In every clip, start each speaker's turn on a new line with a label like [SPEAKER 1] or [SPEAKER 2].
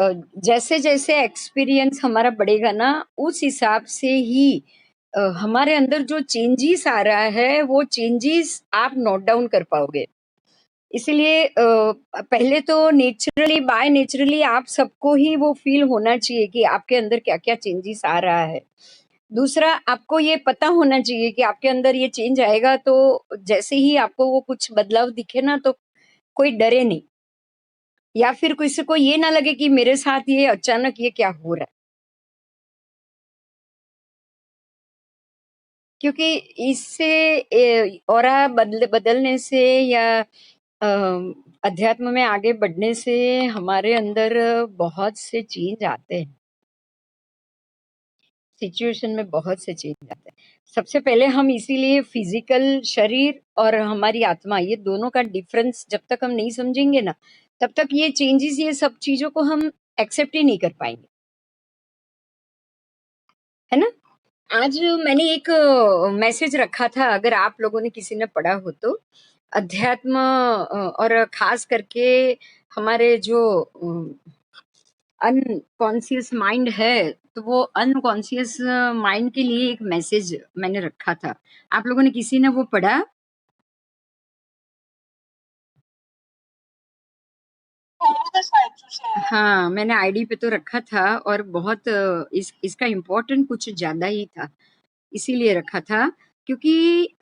[SPEAKER 1] जैसे-जैसे एक्सपीरियंस हमारा बढ़ेगा ना, उस हिसाब से ही हमारे अंदर जो चेंजेस आ रहा है, वो चेंजेस आप नोट डाउन कर पाओगे। इसीलिए पहले तो नेचुरली बाय नेचुरली आप सबको ही वो फ़ील होना चाहिए कि आपके अंदर क्या-क्या चेंजेस आ रहा है। दूसरा, आपको ये पता होना चाहिए कि आपके अंदर ये चेंज आएगा तो जैसे ही आपको वो कुछ बदलाव दिखे ना, तो कोई डरे नहीं। या फिर किसी को ये ना लगे कि मेरे साथ ये अचानक ये क्या हो रहा है? क्योंकि इससे ऑरा बदलने से या अ, अध्यात्म में आगे बढ़ने से हमारे अंदर बहुत से चेंज आते हैं। सिचुएशन में बहुत से चेंज आते हैं। सबसे पहले हम इसीलिए फिज़िकल शरीर और हमारी आत्मा ये दोनों का डिफ़रेंस जब तक हम नहीं समझेंगे ना, तब तक ये चेंजेज़ ये सब चीज़ों को हम एक्सेप्ट ही नहीं कर पाएँगे। है ना? आज मैंने एक मैसेज रखा था, अगर आप लोगों ने किसी ने पढ़ा हो तो, अध्यात्म और ख़ास करके हमारे जो अनकॉन्शियस माइंड है, तो वो अनकॉन्शियस माइंड के लिए एक मैसेज मैंने रखा था। आप लोगों ने किसी ने वो पढ़ा? हाँ, मैंने आईडी पे तो रखा था और बहुत इसका इम्पोर्टेंट कुछ ज़्यादा ही था। इसीलिए रखा था क्योंकि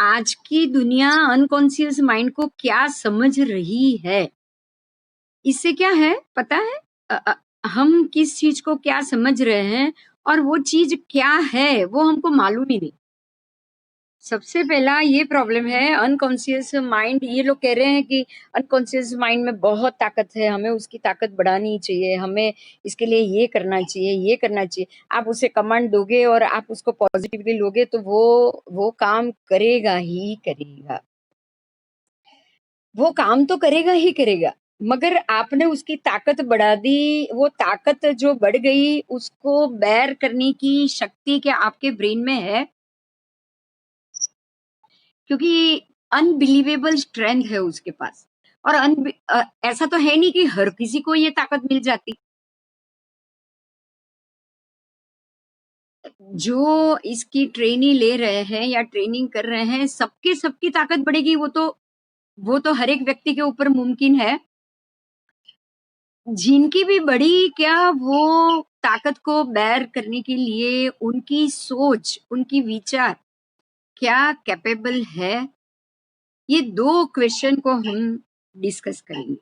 [SPEAKER 1] आज की दुनिया अनकॉन्शियस माइंड को क्या समझ रही है, इससे क्या है पता है? हम किस चीज़ को क्या समझ रहे हैं और वो चीज़ क्या है, वो हमको मालूम ही नहीं। सबसे पहला ये प्रॉब्लम है अनकॉन्शियस माइंड। ये लोग कह रहे हैं कि अनकॉन्शियस माइंड में बहुत ताकत है, हमें उसकी ताकत बढ़ानी चाहिए, हमें इसके लिए ये करना चाहिए, ये करना चाहिए। आप उसे कमांड दोगे और आप उसको पॉजिटिवली लोगे तो वो काम करेगा ही करेगा। वो काम तो करेगा ही करेगा, मगर आपने उसकी ताकत बढ़ा दी, वो ताकत जो बढ़ गई उसको बेयर करने की शक्ति क्या आपके ब्रेन में है? क्योंकि अनबिलीवेबल स्ट्रेंथ है उसके पास। और ऐसा तो है नहीं कि हर किसी को ये ताकत मिल जाती। जो इसकी ट्रेनी ले रहे हैं या ट्रेनिंग कर रहे हैं, सबकी ताकत बढ़ेगी, वो तो हर एक व्यक्ति के ऊपर मुमकिन है। जिनकी भी बढ़ी, क्या वो ताकत को बेयर करने के लिए उनकी सोच, उनकी विचार क्या कैपेबल है? ये 2 क्वेश्चन को हम डिस्कस करेंगे।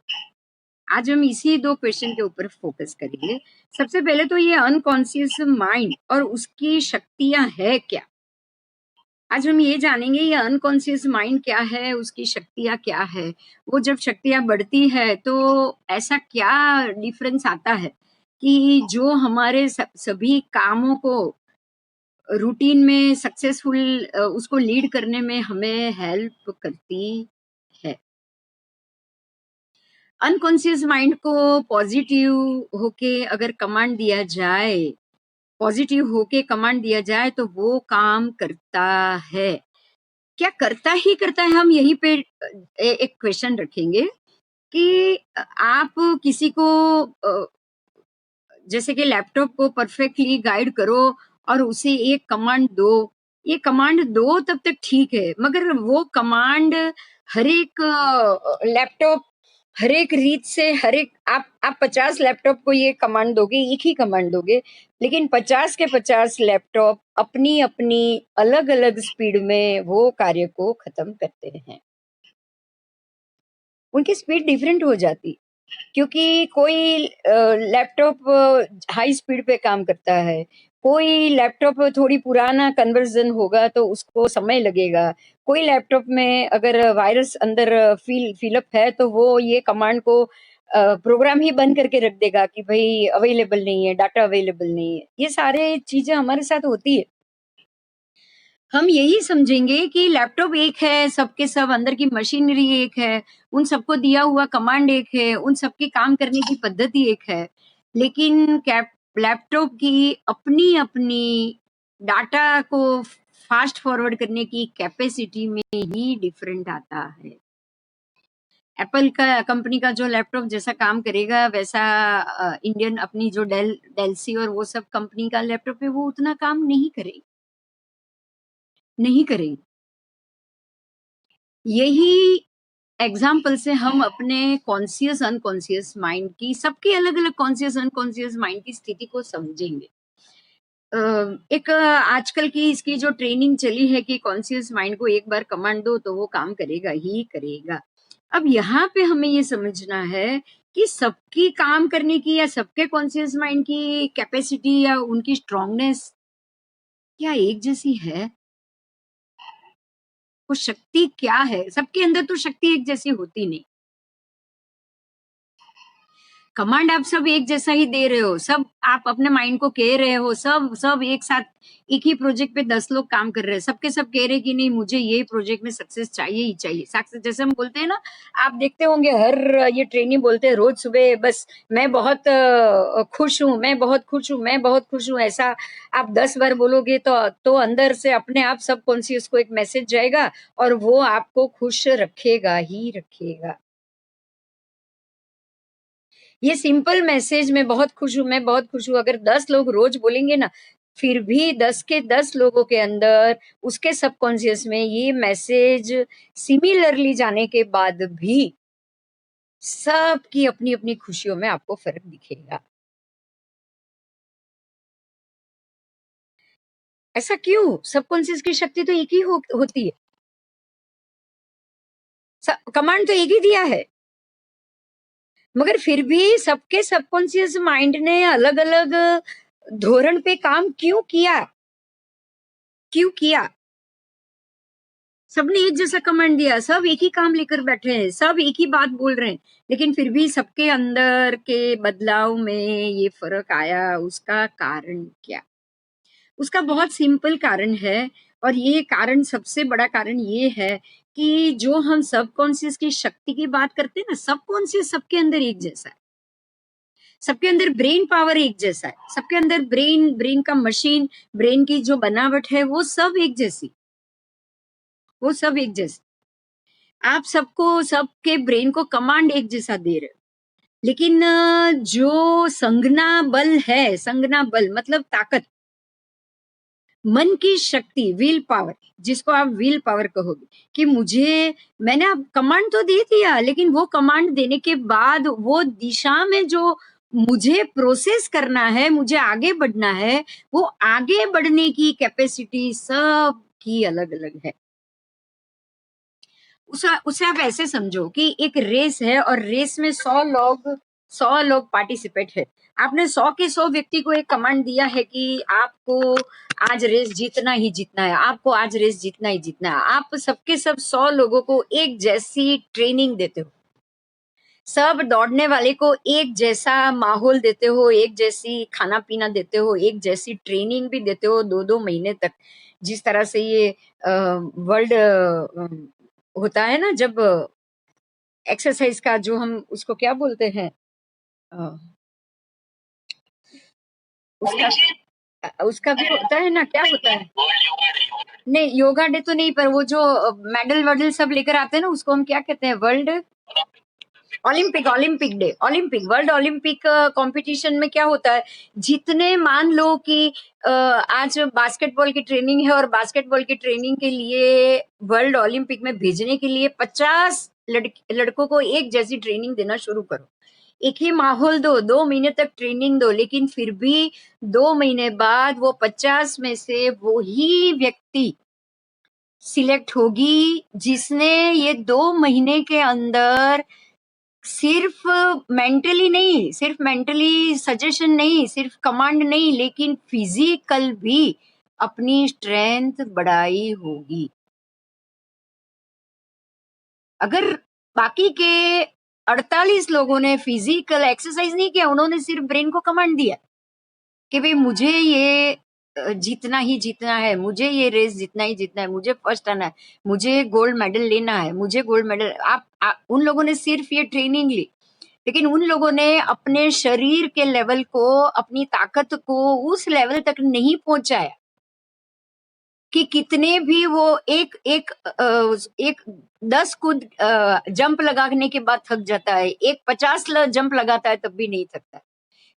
[SPEAKER 1] आज हम इसी 2 क्वेश्चन के ऊपर फोकस करेंगे। सबसे पहले तो ये अनकॉन्शियस माइंड और उसकी शक्तियाँ है क्या? आज हम ये जानेंगे ये अनकॉन्शियस माइंड क्या है, उसकी शक्तियाँ क्या है? वो जब शक्तियाँ बढ़ती है तो ऐसा क्या डिफरेंस आता है कि जो हमारे सभी कामों को रूटीन में सक्सेसफुल उसको लीड करने में हमें हेल्प करती है। अनकॉन्शियस माइंड को पॉजिटिव होके अगर कमांड दिया जाए, पॉजिटिव होके कमांड दिया जाए तो वो काम करता है। क्या करता ही करता है, हम यहीं पे एक क्वेश्चन रखेंगे कि आप किसी को जैसे कि लैपटॉप को परफेक्टली गाइड करो और उसे एक कमांड दो। ये कमांड दो तब तक ठीक है, मगर वो कमांड हर एक लैपटॉप हर एक रीत से हर एक आप 50 लैपटॉप को ये कमांड दोगे, एक ही कमांड दोगे, लेकिन 50 के 50 लैपटॉप अपनी-अपनी अलग-अलग स्पीड में वो कार्य को खत्म करते हैं। उनकी स्पीड डिफरेंट हो जाती। क्योंकि कोई लैपटॉप हाई स्पीड पे काम करता है, कोई लैपटॉप थोड़ी पुराना कन्वर्ज़न होगा तो उसको समय लगेगा, कोई लैपटॉप में अगर वायरस अंदर फ़िल अप है तो वो ये कमांड को प्रोग्राम ही बंद करके रख देगा कि भई अवेलेबल नहीं है, डाटा अवेलेबल नहीं है। ये सारे चीज़ें हमारे साथ होती है। हम यही समझेंगे कि लैपटॉप एक है, सबके सब अंदर की मशीनरी एक है, उन सबको दिया हुआ कमांड एक है, उन सबके काम करने की पद्धति एक है। लेकिन कैप लैपटॉप की अपनी-अपनी डाटा को फास्ट फॉरवर्ड करने की कैपेसिटी में ही डिफरेंट आता है। एप्पल का कंपनी का जो लैपटॉप जैसा काम करेगा वैसा इंडियन अपनी जो डेलसी और वो सब कंपनी का लैपटॉप है वो उतना काम नहीं करेगी, नहीं करेगी। यही एग्जाम्पल से हम अपने कॉन्शियस अनकॉन्शियस माइंड की, सबकी अलग अलग कॉन्शियस अनकॉन्शियस माइंड की स्थिति को समझेंगे। एक आजकल की इसकी जो ट्रेनिंग चली है कि कॉन्शियस माइंड को एक बार कमांड दो तो वो काम करेगा ही करेगा। अब यहाँ पे हमें ये समझना है कि सबकी काम करने की या सबके कॉन्शियस माइंड की कैपेसिटी या उनकी स्ट्रांगनेस क्या एक जैसी है? वो शक्ति क्या है? सबके अंदर तो शक्ति एक जैसी होती नहीं। कमांड आप सब एक जैसा ही दे रहे हो, सब आप अपने माइंड को कह रहे हो, सब सब एक साथ एक ही प्रोजेक्ट पे 10 लोग काम कर रहे हैं, सबके सब कह रहे हैं कि नहीं मुझे ये प्रोजेक्ट में सक्सेस चाहिए ही चाहिए। सक्सेस जैसे हम बोलते हैं ना, आप देखते होंगे हर ये ट्रेनी बोलते हैं रोज सुबह, बस मैं बहुत खुश हूँ, मैं बहुत खुश हूँ, मैं बहुत खुश हूँ, ऐसा आप 10 बार बोलोगे तो अंदर से अपने आप सब कॉन्शियस को एक मैसेज जाएगा और वो आपको खुश रखेगा ही रखेगा। ये सिंपल मैसेज मैं बहुत खुश हूँ, मैं बहुत खुश हूँ, अगर 10 लोग रोज बोलेंगे ना, फिर भी 10 के 10 लोगों के अंदर उसके सबकॉन्शियस में ये मैसेज सिमिलरली जाने के बाद भी सबकी अपनी-अपनी खुशियों में आपको फ़र्क दिखेगा। ऐसा क्यों? सबकॉन्शियस की शक्ति तो एक ही होती है। कमांड तो एक ही दिया है, मगर फिर भी सबके सबकॉन्शियस माइंड ने अलग-अलग धोरण पे काम क्यों किया? क्यों किया? सबने एक जैसा कमांड दिया, सब एक ही काम लेकर बैठे हैं, सब एक ही बात बोल रहे हैं, लेकिन फिर भी सबके अंदर के बदलाव में ये फ़र्क आया, उसका कारण क्या? उसका बहुत सिंपल कारण है और ये कारण सबसे बड़ा कारण ये है कि जो हम सबकॉन्शियस की शक्ति की बात करते हैं ना, सबकॉन्शियस सबके अंदर एक जैसा है। सबके अंदर ब्रेन पावर एक जैसा है, सबके अंदर ब्रेन ब्रेन का मशीन, ब्रेन की जो बनावट है, वो सब एक जैसी, वो सब एक जैसी। आप सबको सबके ब्रेन को कमांड एक जैसा दे रहे हो। लेकिन जो संज्ञा बल है, संज्ञा बल मतलब ताकत, मन की शक्ति, विल पावर, जिसको आप विल पावर कहोगे, कि मैंने अब कमांड तो दे दिया, लेकिन वो कमांड देने के बाद वो दिशा में जो मुझे प्रोसेस करना है, मुझे आगे बढ़ना है, वो आगे बढ़ने की कैपेसिटी सबकी अलग-अलग है। उसे आप ऐसे समझो कि एक रेस है और रेस में 100 लोग पार्टिसिपेट है। आपने 100 के 100 व्यक्ति को एक कमांड दिया है कि आपको आज रेस जीतना ही जीतना है, आपको आज रेस जीतना ही जीतना है। आप सबके सब 100 लोगों को एक जैसी ट्रेनिंग देते हो। सब दौड़ने वाले को एक जैसा माहौल देते हो, एक जैसी खाना-पीना देते हो, एक जैसी ट्रेनिंग भी देते हो 2-2 महीने तक। जिस तरह से ये वर्ल्ड होता है ना जब एक्सरसाइज का जो हम उसको क्या बोलते हैं? अ, उसका उसका भी होता है ना, क्या होता है? नहीं, योगा डे तो नहीं, पर वो जो मेडल-वेडल सब लेकर आते हैं ना, उसको हम क्या कहते हैं? World Olympic day, Olympic world Olympic competition में क्या होता है, जितने मान लो कि आज बास्केटबॉल की ट्रेनिंग है और बास्केटबॉल की ट्रेनिंग के लिए वर्ल्ड ओलंपिक में भेजने के लिए 50 लड़कों को एक जैसी ट्रेनिंग देना शुरू करो। एक ही माहौल दो, 2 महीने तक ट्रेनिंग दो, लेकिन फिर भी 2 महीने बाद वो 50 में से वो ही व्यक्ति सिलेक्ट होगी जिसने ये 2 महीने के अंदर सिर्फ मेंटली सजेशन नहीं, सिर्फ कमांड नहीं, लेकिन फिजिकल भी अपनी स्ट्रेंथ बढ़ाई होगी। अगर बाकी के 48 लोगों ने फिजिकल एक्सरसाइज नहीं किया, उन्होंने सिर्फ ब्रेन को कमांड दिया कि भाई मुझे ये जीतना ही जीतना है, मुझे ये रेस जीतना ही जीतना है, मुझे फर्स्ट आना है, मुझे गोल्ड मेडल लेना है, मुझे गोल्ड मेडल। उन लोगों ने सिर्फ ये ट्रेनिंग ली, लेकिन उन लोगों ने अपने शरीर के लेवल को, अपनी ताकत को उस लेवल तक नहीं पहुंचाया कि कितने भी वो एक एक एक 10 कूद जंप लगाने के बाद थक जाता है, एक 50 जंप लगाता है तब भी नहीं थकता,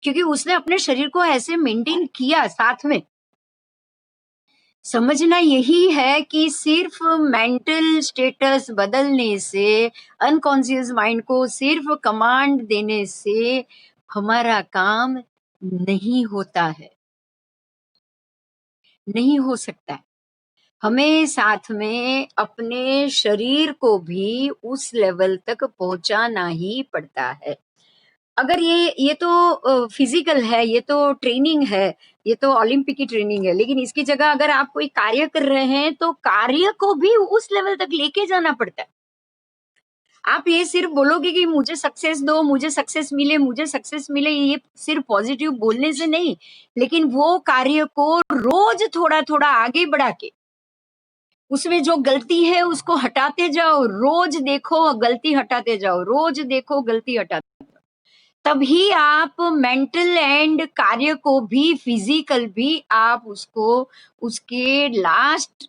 [SPEAKER 1] क्योंकि उसने अपने शरीर को ऐसे मेंटेन किया साथ में। समझना यही है कि सिर्फ मेंटल स्टेटस बदलने से, अनकॉन्शियस माइंड को सिर्फ कमांड देने से हमारा काम नहीं होता है, नहीं हो सकता है। हमें साथ में अपने शरीर को भी उस लेवल तक पहुंचाना ही पड़ता है। अगर ये तो फिजिकल है, ये तो ट्रेनिंग है, ये तो ओलंपिक की ट्रेनिंग है, लेकिन इसकी जगह अगर आप कोई कार्य कर रहे हैं तो कार्य को भी उस लेवल तक लेके जाना पड़ता है। आप ये सिर्फ बोलोगे कि मुझे सक्सेस दो, मुझे सक्सेस मिले, मुझे सक्सेस मिले, ये सिर्फ पॉजिटिव बोलने से नहीं, लेकिन वो कार्य को रोज थोड़ा थोड़ा आगे बढ़ा के उसमें जो गलती है उसको हटाते जाओ, रोज देखो गलती हटाते जाओ, रोज देखो गलती हटाते, तभी आप मेंटल एंड कार्य को भी, फिजिकल भी आप उसको उसके लास्ट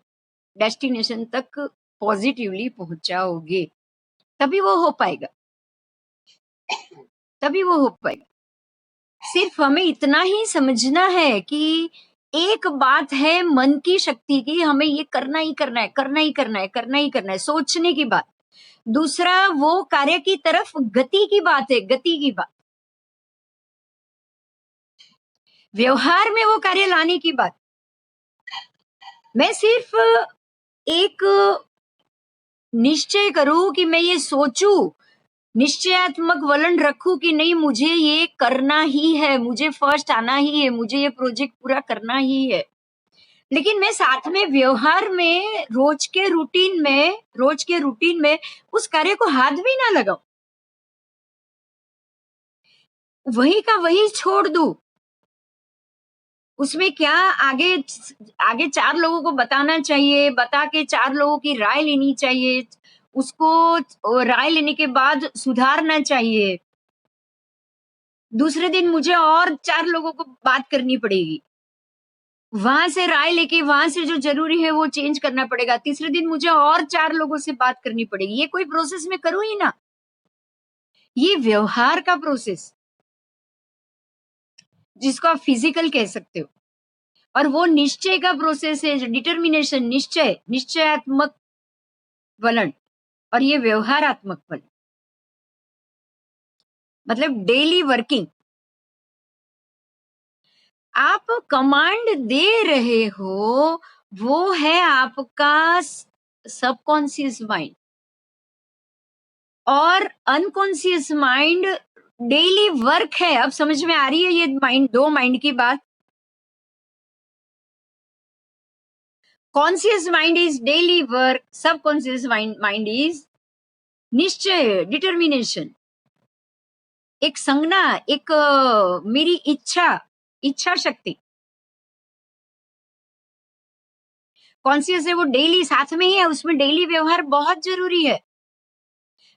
[SPEAKER 1] डेस्टिनेशन तक पॉजिटिवली पहुंचाओगे, तभी वो हो पाएगा, तभी वो हो पाएगा। सिर्फ हमें इतना ही समझना है कि एक बात है मन की शक्ति की, हमें ये करना ही करना है, करना ही करना है, करना ही करना है, सोचने की बात। दूसरा वो कार्य की तरफ गति की बात है, गति की बात। व्यवहार में वो कार्य लाने की बात। मैं सिर्फ एक निश्चय करूं कि मैं ये सोचूं, निश्चयात्मक वलन रखूं कि नहीं मुझे ये करना ही है, मुझे फर्स्ट आना ही है, मुझे ये प्रोजेक्ट पूरा करना ही है। लेकिन मैं साथ में व्यवहार में, रोज के रूटीन में उस कार्य को हाथ भी ना लगाऊं, वही का वही छोड़ दूं। उसमें क्या आगे आगे 4 लोगों को बताना चाहिए, बता के 4 लोगों की राय लेनी चाहिए, उसको राय लेने के बाद सुधारना चाहिए। दूसरे दिन मुझे और 4 लोगों को बात करनी पड़ेगी। वहाँ से राय लेके वहाँ से जो ज़रूरी है वो चेंज करना पड़ेगा। तीसरे दिन मुझे और 4 लोगों से बात करनी पड़ेगी। ये कोई प्रोसेस मैं करूँ ही ना। ये व्यवहार का प्रोसेस, जिसको आप फिजिकल कह सकते हो। और वो निश्चय का प्रोसेस है, डिटर्मिनेशन, निश्चयात्मक वलन, और ये व्यवहारात्मक वलन, मतलब डेली वर्किंग। आप कमांड दे रहे हो, वो है आपका सबकॉन्शियस माइंड, और अनकॉन्शियस माइंड डेली वर्क है। अब समझ में आ रही है ये माइंड, दो माइंड की बात। Conscious mind is daily work, subconscious mind is निश्चय, डिटर्मिनेशन, एक संज्ञा, एक मेरी इच्छा शक्ति। कॉन्शियस है वो डेली साथ में ही है, उसमें डेली व्यवहार बहुत जरूरी है।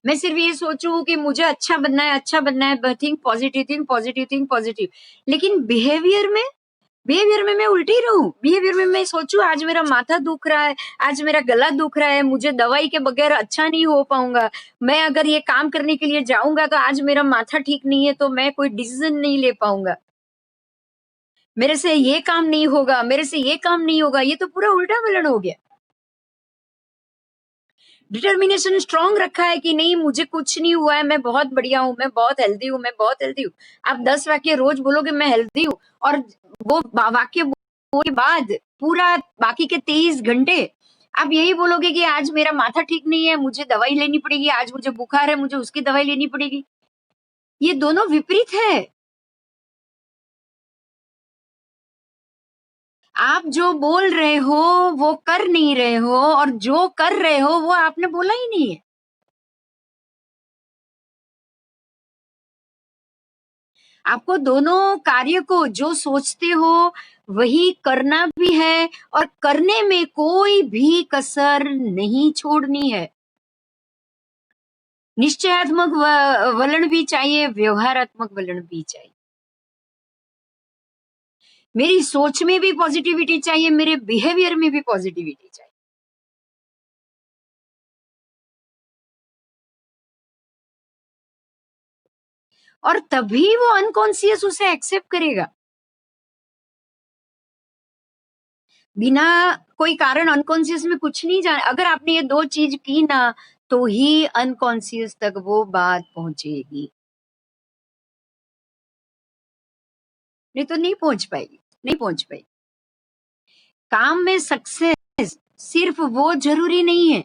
[SPEAKER 1] मैं सिर्फ ये सोचूं कि मुझे अच्छा बनना है, अच्छा बनना है, think positive, think positive, think positive, लेकिन बिहेवियर में मैं उल्टी रहूं। बिहेवियर में मैं सोचूं आज मेरा माथा दुख रहा है, आज मेरा गला दुख रहा है, मुझे दवाई के बगैर अच्छा नहीं हो पाऊंगा, मैं अगर ये काम करने के लिए जाऊंगा तो आज मेरा माथा ठीक नहीं है तो मैं कोई डिसीजन नहीं ले पाऊंगा, मेरे से ये काम नहीं होगा, मेरे से ये काम नहीं होगा, ये तो पूरा उल्टा वलन हो गया। डिटर्मिनेशन स्ट्रांग रखा है कि नहीं मुझे कुछ नहीं हुआ है, मैं बहुत बढ़िया हूँ, मैं बहुत हेल्दी हूँ, मैं बहुत हेल्दी हूँ। आप 10 वाक्य रोज बोलोगे मैं हेल्दी हूँ, और वो वाक्य बोलने के बाद पूरा बाकी के 23 घंटे आप यही बोलोगे कि आज मेरा माथा ठीक नहीं है, मुझे दवाई लेनी पड़ेगी, आज मुझे बुखार है, मुझे उसकी दवाई लेनी पड़ेगी। ये दोनों विपरीत है। आप जो बोल रहे हो वो कर नहीं रहे हो, और जो कर रहे हो वो आपने बोला ही नहीं है। आपको दोनों कार्य को जो सोचते हो वही करना भी है, और करने में कोई भी कसर नहीं छोड़नी है। निश्चयात्मक वलन भी चाहिए, व्यवहारात्मक वलन भी चाहिए। मेरी सोच में भी पॉजिटिविटी चाहिए, मेरे बिहेवियर में भी पॉजिटिविटी चाहिए। और तभी वो अनकॉन्शियस उसे एक्सेप्ट करेगा। बिना कोई कारण अनकॉन्शियस में कुछ नहीं जाना। अगर आपने ये 2 चीज़ की ना, तो ही अनकॉन्शियस तक वो बात पहुँचेगी, नहीं तो नहीं पहुँच पाएगी, नहीं पहुँच पाएगी। काम में सक्सेस सिर्फ़ वो ज़रूरी नहीं है,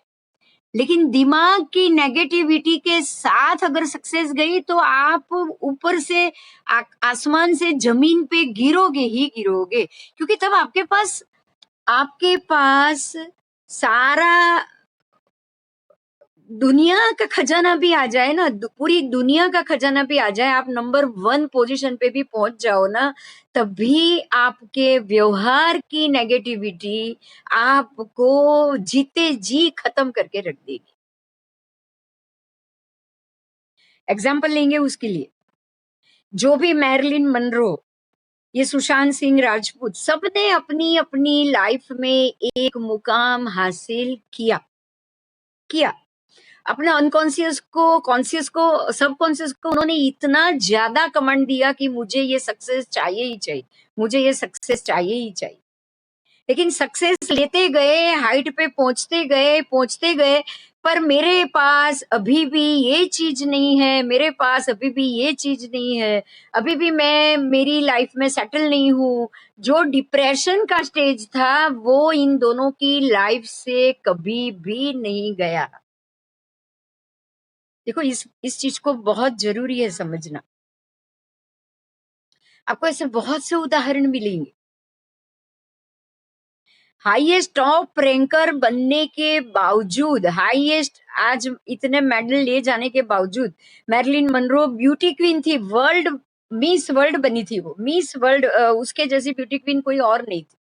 [SPEAKER 1] लेकिन दिमाग की नेगेटिविटी के साथ अगर सक्सेस गई तो आप ऊपर से आसमान से ज़मीन पे गिरोगे ही गिरोगे, क्योंकि तब आपके पास सारा दुनिया का खजाना भी आ जाए ना, पूरी दुनिया का खजाना भी आ जाए, आप नंबर 1 पोजीशन पे भी पहुंच जाओ ना, तब भी आपके व्यवहार की नेगेटिविटी आपको जीते जी खत्म करके रख देगी। एग्जाम्पल लेंगे उसके लिए, जो भी मैरिलिन मनरो, ये सुशांत सिंह राजपूत, सबने अपनी अपनी लाइफ में एक मुकाम हासिल किया। अपने अनकॉन्शियस को, कॉन्शियस को, सबकॉन्शियस को उन्होंने इतना ज्यादा कमांड दिया कि मुझे ये सक्सेस चाहिए ही चाहिए, मुझे ये सक्सेस चाहिए ही चाहिए। लेकिन सक्सेस लेते गए, हाइट पे पहुंचते गए, पर मेरे पास अभी भी ये चीज नहीं है, मेरे पास अभी भी ये चीज नहीं है, अभी भी मैं मेरी लाइफ में सेटल नहीं हूँ। जो डिप्रेशन का स्टेज था, वो इन दोनों की लाइफ से कभी भी नहीं गया। देखो, इस चीज को बहुत जरूरी है समझना। आपको ऐसे बहुत से उदाहरण मिलेंगे। हाईएस्ट टॉप रैंकर बनने के बावजूद, हाईएस्ट आज इतने मेडल ले जाने के बावजूद, मैरिलिन मनरो ब्यूटी क्वीन थी, वर्ल्ड मिस वर्ल्ड बनी थी वो, मिस वर्ल्ड, उसके जैसी ब्यूटी क्वीन कोई और नहीं थी।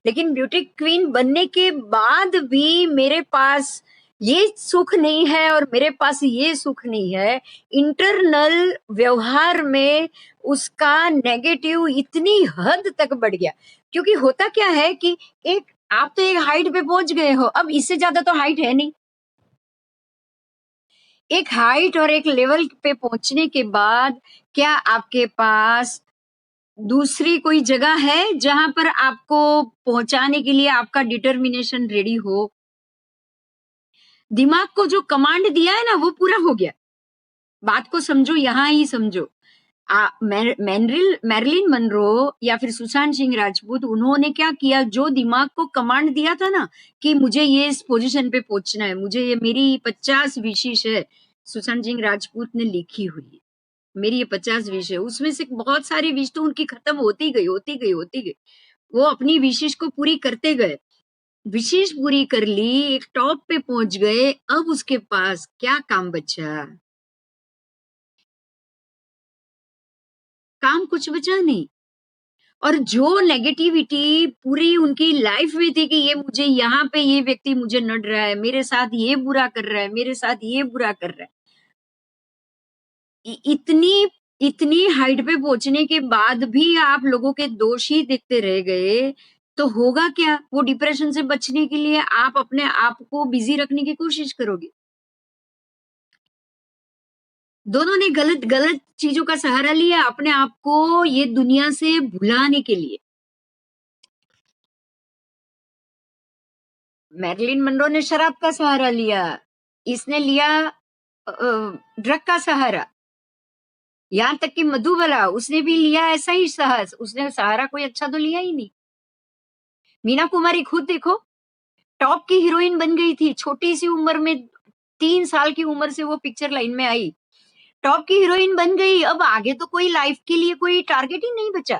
[SPEAKER 1] लेकिन ब्यूटी क्वीन बनने के बाद भी मेरे पास ये सुख नहीं है और मेरे पास ये सुख नहीं है। इंटरनल व्यवहार में उसका नेगेटिव इतनी हद तक बढ़ गया, क्योंकि होता क्या है कि एक आप तो एक हाइट पे पहुंच गए हो, अब इससे ज्यादा तो हाइट है नहीं। एक हाइट और एक लेवल पे पहुंचने के बाद क्या आपके पास दूसरी कोई जगह है जहां पर आपको पहुंचाने के लिए आपका डिटर्मिनेशन रेडी हो? दिमाग को जो कमांड दिया है ना, वो पूरा हो गया। बात को समझो, यहां ही समझो। मैरिलिन मनरो या फिर सुशांत सिंह राजपूत, उन्होंने क्या किया, जो दिमाग को कमांड दिया था ना कि मुझे ये इस पोजीशन पे पहुंचना है, मुझे ये मेरी 50 विशेष है, सुशांत सिंह राजपूत ने लिखी हुई है। मेरी ये 50 विश है, उसमें से बहुत सारी विश तो उनकी खत्म होती गई। वो अपनी विशेष को पूरी करते गए, विशेष पूरी कर ली, एक टॉप पे पहुंच गए। अब उसके पास क्या काम बचा? काम कुछ बचा नहीं। और जो नेगेटिविटी पूरी उनकी लाइफ में थी कि ये मुझे, यहाँ पे ये व्यक्ति मुझे नड़ रहा है, मेरे साथ ये बुरा कर रहा है, मेरे साथ ये बुरा कर रहा है, इतनी इतनी हाइट पे पहुंचने के बाद भी आप लोगों के दोष ही देखते रह गए, तो होगा क्या? वो डिप्रेशन से बचने के लिए आप अपने आप को बिजी रखने की कोशिश करोगे। दोनों ने गलत गलत चीजों का सहारा लिया अपने आप को ये दुनिया से भुलाने के लिए। मैरिलिन मनरो ने शराब का सहारा लिया, इसने लिया ड्रग का सहारा, यहाँ तक कि मधुबाला, उसने भी लिया ऐसा ही साहस, उसने सहारा कोई अच्छा तो लिया ही नहीं। मीना कुमारी खुद देखो, टॉप की हीरोइन बन गई थी, छोटी सी उम्र में, 3 साल की उम्र से वो पिक्चर लाइन में आई, टॉप की हीरोइन बन गई। अब आगे तो कोई लाइफ के लिए कोई टारगेट ही नहीं बचा,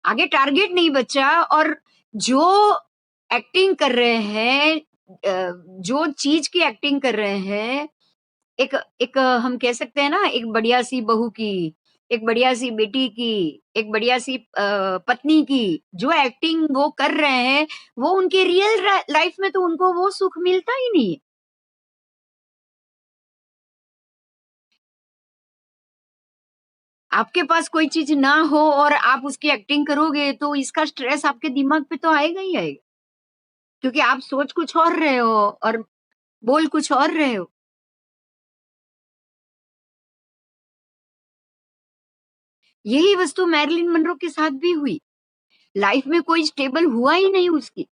[SPEAKER 1] आगे टारगेट नहीं बचा। और जो एक्टिंग कर रहे हैं, जो चीज की एक्टिंग कर रहे हैं, एक एक हम कह सकते हैं ना, एक बढ़िया सी बहू की, एक बढ़िया सी बेटी की, एक बढ़िया सी पत्नी की, जो एक्टिंग वो कर रहे हैं, वो उनके रियल लाइफ में तो उनको वो सुख मिलता ही नहीं है। आपके पास कोई चीज़ ना हो और आप उसकी एक्टिंग करोगे तो इसका स्ट्रेस आपके दिमाग पे तो आएगा ही आएगा, क्योंकि आप सोच कुछ और रहे हो और बोल कुछ और रहे हो। यही वस्तु मैरिलिन मनरो के साथ भी हुई। लाइफ में कोई स्टेबल हुआ ही नहीं उसकी।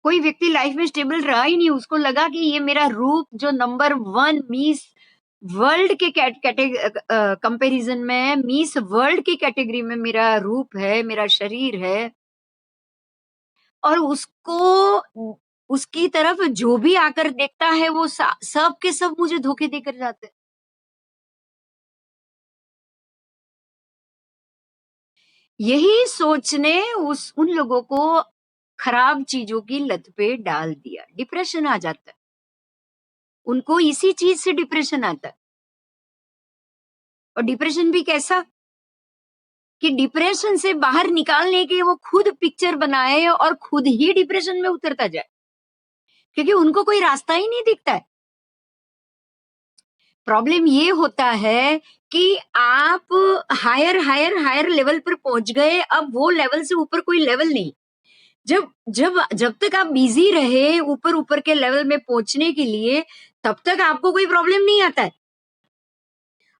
[SPEAKER 1] कोई व्यक्ति लाइफ में स्टेबल रहा ही नहीं, उसको लगा कि ये मेरा रूप जो नंबर 1 मिस वर्ल्ड के कंपैरिज़न में मिस वर्ल्ड की कैटेगरी में मेरा रूप है, मेरा शरीर है और उसको उसकी तरफ जो भी आकर देखता है वो सब के सब मुझे धोखे देकर जाते हैं। यही सोच ने उस उन लोगों को खराब चीज़ों की लत पे डाल दिया। डिप्रेशन आ जाता है। उनको इसी चीज़ से डिप्रेशन आता है। और डिप्रेशन भी कैसा कि डिप्रेशन से बाहर निकालने के वो खुद पिक्चर बनाए और खुद ही डिप्रेशन में उतरता जाए, क्योंकि उनको कोई रास्ता ही नहीं दिखता है। प्रॉब्लम ये होता है कि आप हायर लेवल पर पहुंच गए, अब वो लेवल से ऊपर कोई लेवल नहीं। जब जब जब तक आप बिजी रहे ऊपर ऊपर के लेवल में पहुंचने के लिए, तब तक आपको कोई प्रॉब्लम नहीं आता है।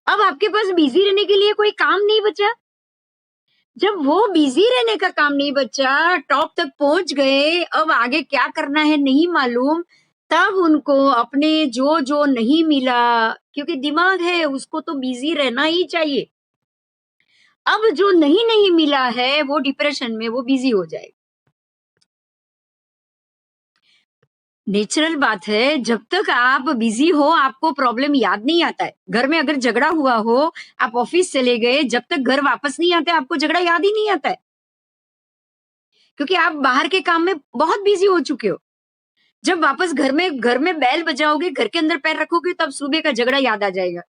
[SPEAKER 1] अब आपके पास बिजी रहने के लिए कोई काम नहीं बचा। जब वो बिजी रहने का काम नहीं बचा, टॉप तक पहुँच गए, अब आगे क्या करना है नहीं मालूम, तब उनको अपने जो नहीं मिला, क्योंकि दिमाग है उसको तो बिजी रहना ही चाहिए। अब जो नहीं मिला है वो डिप्रेशन में वो बिजी हो जाएगा। नेचुरल बात है, जब तक आप बिजी हो आपको प्रॉब्लम याद नहीं आता है। घर में अगर झगड़ा हुआ हो, आप ऑफिस चले गए, जब तक घर वापस नहीं आते आपको झगड़ा याद ही नहीं आता है, क्योंकि आप बाहर के काम में बहुत बिजी हो चुके हो। जब वापस घर में बेल बजाओगे, घर के अंदर पैर रखोगे तब सुबह का झगड़ा याद आ जाएगा।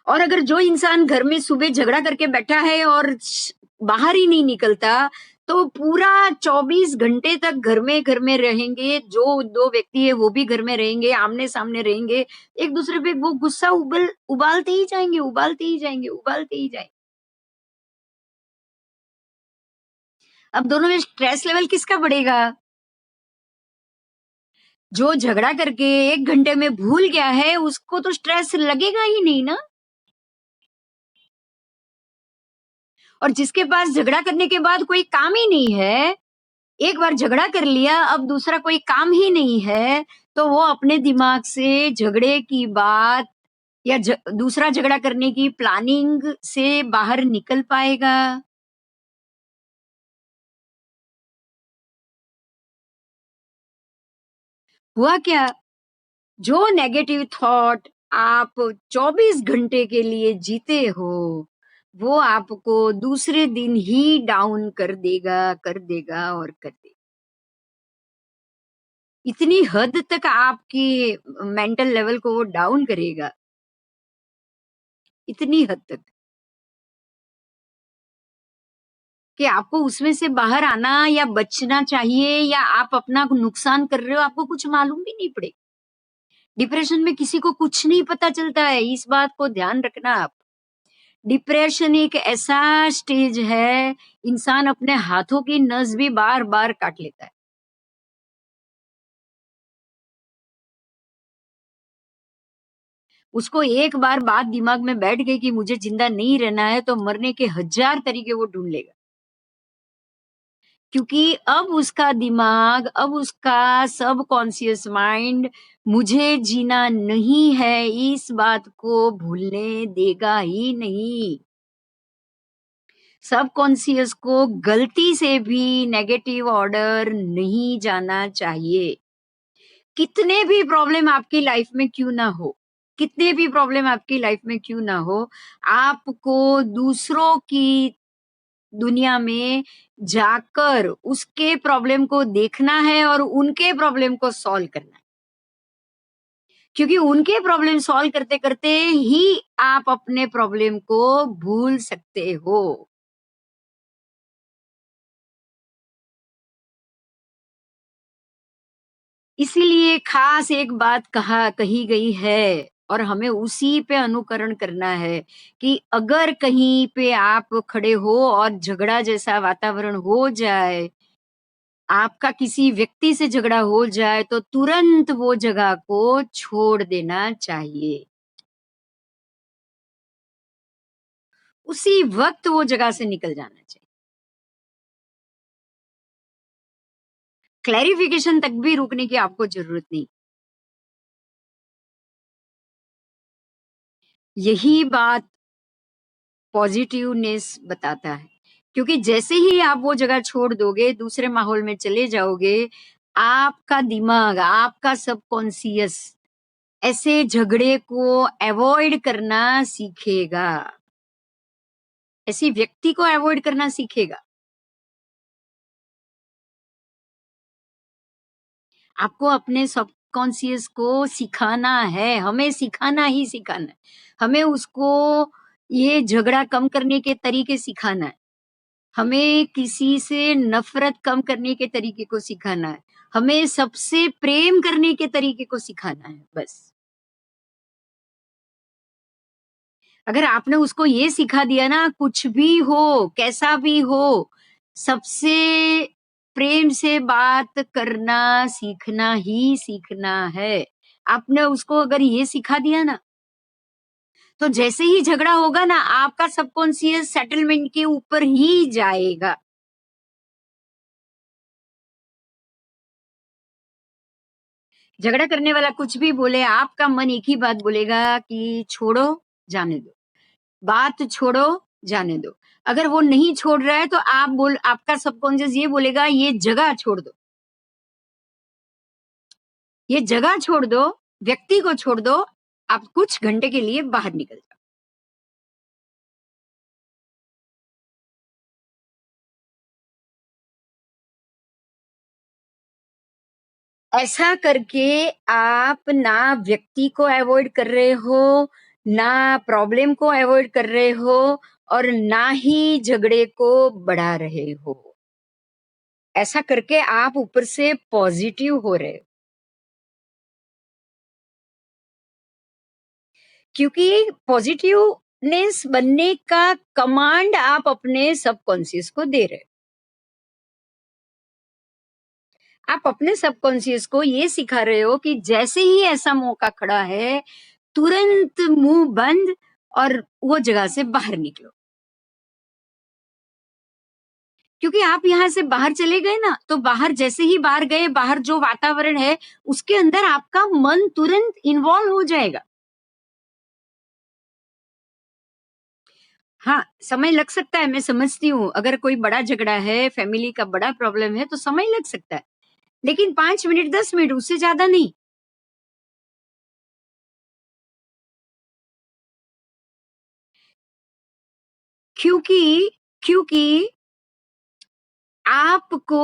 [SPEAKER 1] और अगर जो इंसान घर में सुबह झगड़ा करके बैठा है और बाहर ही नहीं निकलता, तो पूरा 24 घंटे तक घर में रहेंगे, जो 2 व्यक्ति है वो भी घर में रहेंगे, आमने-सामने रहेंगे, एक-दूसरे पे वो गुस्सा उबालते ही जाएँगे, उबालते ही जाएँगे, उबालते ही जाएँगे। अब दोनों में स्ट्रेस लेवल किसका बढ़ेगा? जो झगड़ा करके 1 घंटे में भूल गया है, उसको तो स्ट्रेस लगेगा ही नहीं ना। और जिसके पास झगड़ा करने के बाद कोई काम ही नहीं है, एक बार झगड़ा कर लिया, अब दूसरा कोई काम ही नहीं है, तो वो अपने दिमाग से झगड़े की बात या दूसरा झगड़ा करने की प्लानिंग से बाहर निकल पाएगा? हुआ क्या? जो नेगेटिव थॉट आप 24 घंटे के लिए जीते हो, वो आपको दूसरे दिन ही डाउन कर देगा और कर देगा। इतनी हद तक आपकी मेंटल लेवल को वो डाउन करेगा, इतनी हद तक कि आपको उसमें से बाहर आना या बचना चाहिए या आप अपना नुकसान कर रहे हो, आपको कुछ मालूम भी नहीं पड़ेगा। डिप्रेशन में किसी को कुछ नहीं पता चलता है, इस बात को ध्यान रखना आप। डिप्रेशन एक ऐसा स्टेज है, इंसान अपने हाथों की नस भी बार-बार काट लेता है। उसको एक बार बात दिमाग में बैठ गई कि मुझे ज़िंदा नहीं रहना है, तो मरने के हज़ार तरीके वो ढूँढ लेगा। क्योंकि अब उसका सबकॉन्शियस माइंड मुझे जीना नहीं है, इस बात को भूलने देगा ही नहीं। सबकॉन्शियस को गलती से भी नेगेटिव ऑर्डर नहीं जाना चाहिए। कितने भी प्रॉब्लम आपकी लाइफ में क्यों ना हो, कितने भी प्रॉब्लम आपकी लाइफ में क्यों ना हो, आपको दूसरों की दुनिया में जाकर उसके प्रॉब्लम को देखना है और उनके प्रॉब्लम को सॉल्व करना है। क्योंकि उनके प्रॉब्लम सॉल्व करते-करते ही आप अपने प्रॉब्लम को भूल सकते हो। इसीलिए खास एक बात कही गई है और हमें उसी पे अनुकरण करना है कि अगर कहीं पे आप खड़े हो और झगड़ा जैसा वातावरण हो जाए, आपका किसी व्यक्ति से झगड़ा हो जाए तो तुरंत वो जगह को छोड़ देना चाहिए। उसी वक़्त वो जगह से निकल जाना चाहिए। क्लैरिफ़िकेशन तक भी रुकने की आपको ज़रूरत नहीं। यही बात पॉज़िटिवनेस बताता है। क्योंकि जैसे ही आप वो जगह छोड़ दोगे, दूसरे माहौल में चले जाओगे, आपका दिमाग, आपका सबकॉन्शियस ऐसे झगड़े को अवॉइड करना सीखेगा। ऐसी व्यक्ति को अवॉइड करना सीखेगा। आपको अपने सबकॉन्शियस को सिखाना है, हमें सिखाना ही सिखाना है। हमें उसको ये झगड़ा कम करने के तरीके सिखाना है। हमें किसी से नफ़रत कम करने के तरीके को सिखाना है। हमें सबसे प्रेम करने के तरीके को सिखाना है, बस। अगर आपने उसको ये सिखा दिया ना, कुछ भी हो, कैसा भी हो, सबसे प्रेम से बात करना सीखना ही सीखना है। आपने उसको अगर ये सिखा दिया ना, तो जैसे ही झगड़ा होगा ना, आपका सबकॉन्शियस सेटलमेंट के ऊपर ही जाएगा। झगड़ा करने वाला कुछ भी बोले, आपका मन एक ही बात बोलेगा कि छोड़ो, जाने दो। बात छोड़ो, जाने दो। अगर वो नहीं छोड़ रहा है तो आपका सबकॉन्शियस ये बोलेगा ये जगह छोड़ दो। ये जगह छोड़ दो, व्यक्ति को छोड़ दो, आप कुछ घंटे के लिए बाहर निकल जाओ। ऐसा करके आप ना व्यक्ति को अवॉइड कर रहे हो, ना प्रॉब्लम को अवॉइड कर रहे हो और ना ही झगड़े को बढ़ा रहे हो। ऐसा करके आप ऊपर से पॉजिटिव हो रहे हो। क्योंकि पॉजिटिवनेस बनने का कमांड आप अपने सबकॉन्शियस को दे रहे हो। आप अपने सबकॉन्शियस को ये सिखा रहे हो कि जैसे ही ऐसा मौका खड़ा है, तुरंत मुँह बंद और वो जगह से बाहर निकलो। क्योंकि आप यहाँ से बाहर चले गए ना, तो बाहर जैसे ही बाहर गए, बाहर जो वातावरण है, उसके अंदर आपका मन तुरंत इन्वॉल्व हो जाएगा। हाँ, समय लग सकता है, मैं समझती हूँ। अगर कोई बड़ा झगड़ा है, फैमिली का बड़ा प्रॉब्लम है, तो समय लग सकता है। लेकिन 5 मिनट, 10 मिनट उससे ज़्यादा नहीं। क्योंकि क्योंकि आपको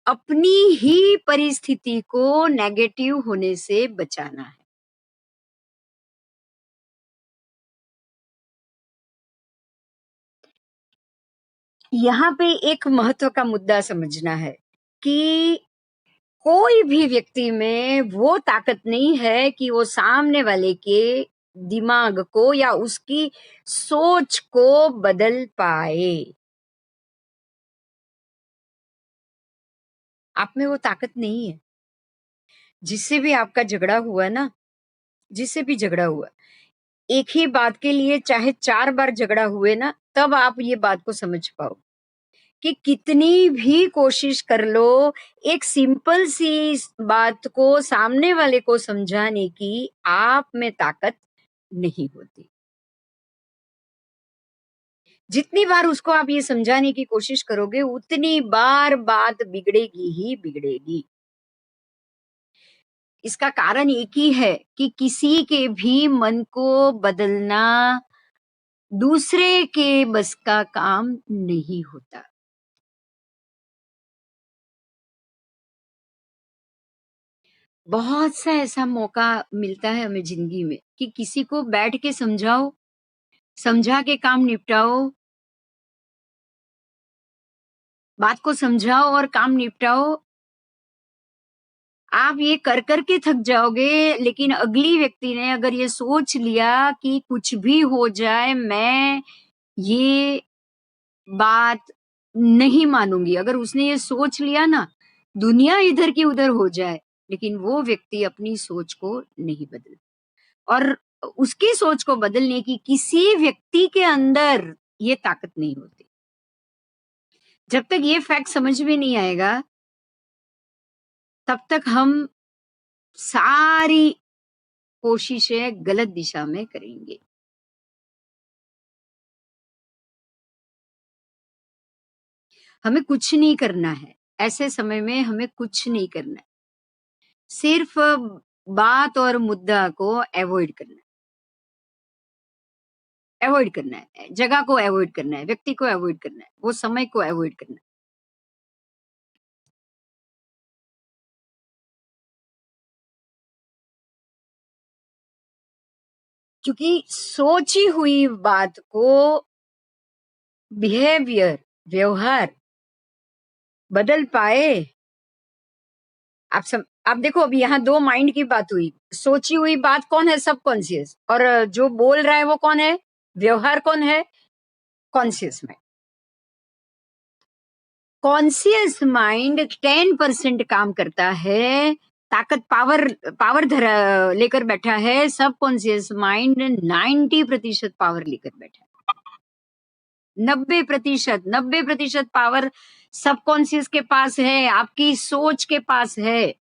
[SPEAKER 1] अपनी ही परिस्थिति को नेगेटिव होने से बचाना है। यहाँ पे एक महत्व का मुद्दा समझना है कि कोई भी व्यक्ति में वो ताकत नहीं है कि वो सामने वाले के दिमाग को या उसकी सोच को बदल पाए। आप में वो ताकत नहीं है। जिससे भी आपका झगड़ा हुआ ना, जिससे भी झगड़ा हुआ, एक ही बात के लिए चाहे 4 बार झगड़ा हुए ना, तब आप ये बात को समझ पाओ कि कितनी भी कोशिश कर लो, एक सिंपल सी बात को सामने वाले को समझाने की आप में ताकत नहीं होती। जितनी बार उसको आप ये समझाने की कोशिश करोगे, उतनी बार बात बिगड़ेगी ही बिगड़ेगी। इसका कारण एक ही है कि किसी के भी मन को बदलना दूसरे के बस का काम नहीं होता। बहुत सा ऐसा मौका मिलता है हमें ज़िंदगी में कि किसी को बैठ के समझाओ, समझा के काम निपटाओ, बात को समझाओ और काम निपटाओ, आप ये कर के थक जाओगे, लेकिन अगली व्यक्ति ने अगर ये सोच लिया कि कुछ भी हो जाए, मैं ये बात नहीं मानूँगी। अगर उसने ये सोच लिया ना, दुनिया इधर की उधर हो जाए, लेकिन वो व्यक्ति अपनी सोच को नहीं बदले और उसकी सोच को बदलने की किसी व्यक्ति के अंदर ये ताकत नहीं होती। जब तक ये फैक्ट समझ में नहीं आएगा, तब तक हम सारी कोशिशें गलत दिशा में करेंगे। हमें कुछ नहीं करना है, ऐसे समय में हमें कुछ नहीं करना है। सिर्फ़ बात और मुद्दा को अवॉइड करना है, जगह को अवॉइड करना है, व्यक्ति को अवॉइड करना है, वो समय को अवॉइड करना है। क्योंकि सोची हुई बात को बिहेवियर, व्यवहार बदल पाए, आप देखो अभी यहाँ 2 माइंड की बात हुई। सोची हुई बात कौन है? सबकॉन्शियस और जो बोल रहा है वो कौन है? व्यवहार कौन है? Conscious mind. कॉन्शियस माइंड 10% काम करता है, ताकत पावर पावर धरा लेकर बैठा है, सबकॉन्शियस माइंड 90% पावर लेकर बैठा है। 90% पावर सबकॉन्शियस के पास है, आपकी सोच के पास है।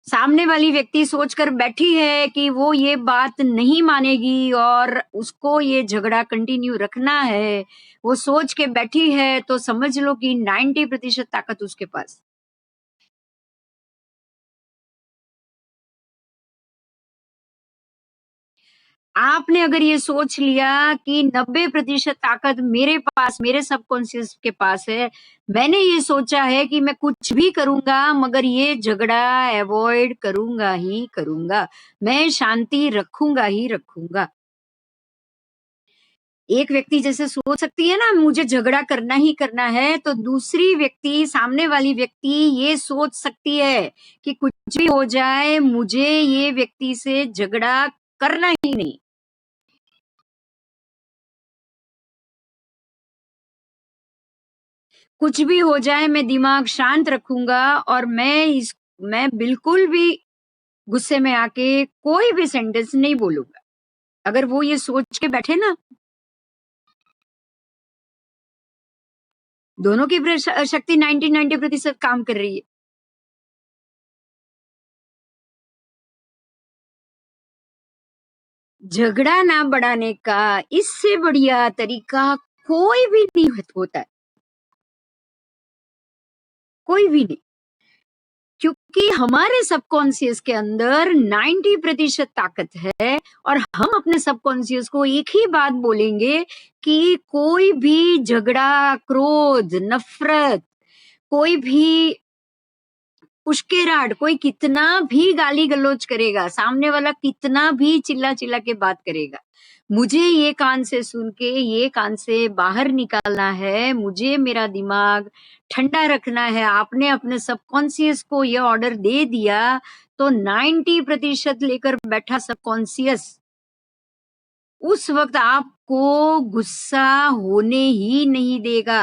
[SPEAKER 1] सामने वाली व्यक्ति सोचकर बैठी है कि वो ये बात नहीं मानेगी और उसको ये झगड़ा कंटिन्यू रखना है, वो सोच के बैठी है तो समझ लो कि 90% ताकत उसके पास। आपने अगर ये सोच लिया कि 90% ताकत मेरे पास, मेरे सबकॉन्शियस के पास है, मैंने ये सोचा है कि मैं कुछ भी करूँगा मगर ये झगड़ा अवॉइड करूँगा ही करूँगा, मैं शांति रखूँगा ही रखूँगा। एक व्यक्ति जैसे सोच सकती है ना मुझे झगड़ा करना ही करना है, तो दूसरी व्यक्ति, सामने वाली व्यक्ति ये सोच सकती है कि कुछ भी हो जाए मुझे ये व्यक्ति से झगड़ा करना ही नहीं। कुछ भी हो जाए मैं दिमाग शांत रखूँगा और मैं बिल्कुल भी गुस्से में आके कोई भी सेंटेंस नहीं बोलूँगा। अगर वो ये सोच के बैठे ना, दोनों की शक्ति 90% काम कर रही है। झगड़ा ना बढ़ाने का इससे बढ़िया तरीका कोई भी नहीं होता है, कोई भी नहीं। क्योंकि हमारे सबकॉन्शियस के अंदर 90% ताकत है और हम अपने सबकॉन्शियस को एक ही बात बोलेंगे कि कोई भी झगड़ा, क्रोध, नफरत, कोई भी उश्केराट, कोई कितना भी गाली-गलौज करेगा, सामने वाला कितना भी चिल्ला-चिल्ला के बात करेगा, मुझे ये कान से सुन के ये कान से बाहर निकालना है, मुझे मेरा दिमाग ठंडा रखना है। आपने अपने सबकॉन्शियस को ये ऑर्डर दे दिया, तो 90% लेकर बैठा सबकॉन्शियस, उस वक़्त आपको गुस्सा होने ही नहीं देगा।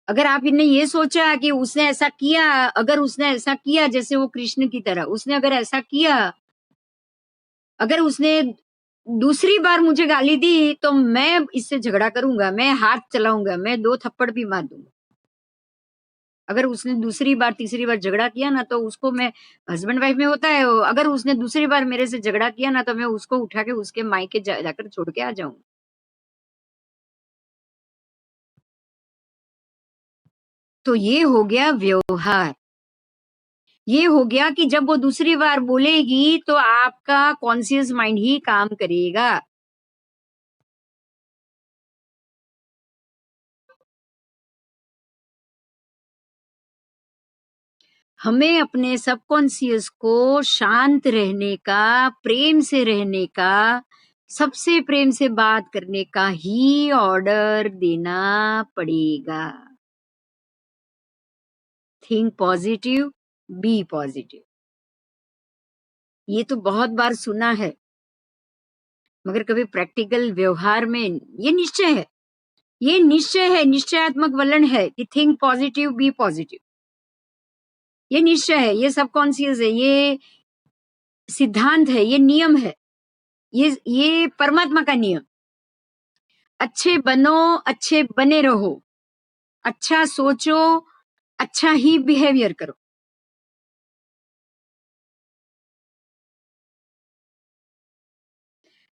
[SPEAKER 1] अगर आपने ये सोचा कि उसने ऐसा किया, अगर उसने ऐसा किया जैसे वो कृष्ण की तरह, उसने अगर ऐसा किया, अगर उसने दूसरी बार मुझे गाली दी, तो मैं इससे झगड़ा करूँगा, मैं हाथ चलाऊँगा, मैं 2 थप्पड़ भी मार दूँगा। अगर उसने दूसरी बार, तीसरी बार झगड़ा किया ना, तो उसको मैं हस्बैंड-वाइफ में होता है, अगर उसने दूसरी बार मेरे से झगड़ा किया ना, तो मैं उसको उठा के उसके मायके जाकर छोड़ के आ जाऊँगी। तो ये हो गया व्यवहार। ये हो गया कि जब वो दूसरी बार बोलेगी तो आपका कॉन्शियस माइंड ही काम करेगा। हमें अपने सबकॉन्शियस को शांत रहने का, प्रेम से रहने का, सबसे प्रेम से बात करने का ही ऑर्डर देना पड़ेगा। Think positive, be positive. ये तो बहुत बार सुना है, मगर कभी प्रैक्टिकल व्यवहार में ये निश्चय है, ये निश्चय है, निश्चयात्मक वलन है कि थिंक पॉजिटिव, बी पॉजिटिव। ये निश्चय है, ये सबकॉन्शियस है, ये सिद्धांत है, ये नियम है, ये परमात्मा का नियम। अच्छे बनो, अच्छे बने रहो, अच्छा सोचो, अच्छा ही बिहेवियर करो।